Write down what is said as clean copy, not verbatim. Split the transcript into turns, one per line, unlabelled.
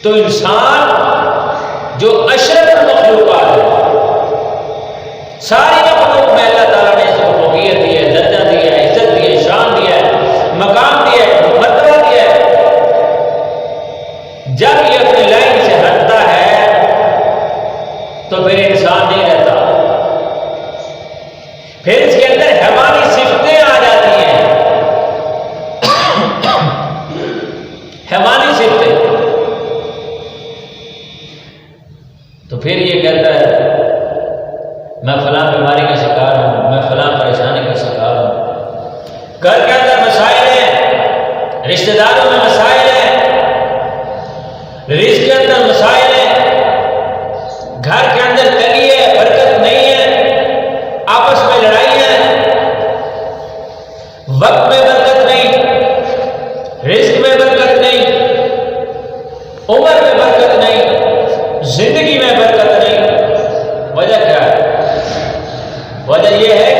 تو انسان جو اشرف المخلوقات ہے، ساری مخلوق میں اللہ تعالیٰ نے اس کو فوقیت دی ہے، درجہ دیا ہے، عزت دی ہے، شان دیا ہے، مقام دیا ہے، مرتبہ دیا ہے۔ جب یہ اپنی لائن سے ہٹتا ہے تو پھر انسان نہیں رہتا، پھر اس کے اندر حیوانی صفتیں آ جاتی ہیں، حیوانی صفتیں۔ تو پھر یہ کہتا ہے میں فلاں بیماری کا شکار ہوں، میں فلاں پریشانی کا شکار ہوں، گھر کے اندر مسائل ہیں، رشتہ داروں میں مسائل ہیں، رزق کے اندر مسائل ہیں، گھر کے اندر تنگی ہے، برکت نہیں ہے، آپس میں لڑائی ہے، وقت میں برکت نہیں، رزق میں برکت نہیں، عمر میں برکت نہیں، زندگی میں برکت نہیں۔ وجہ کیا ہے؟ وجہ یہ ہے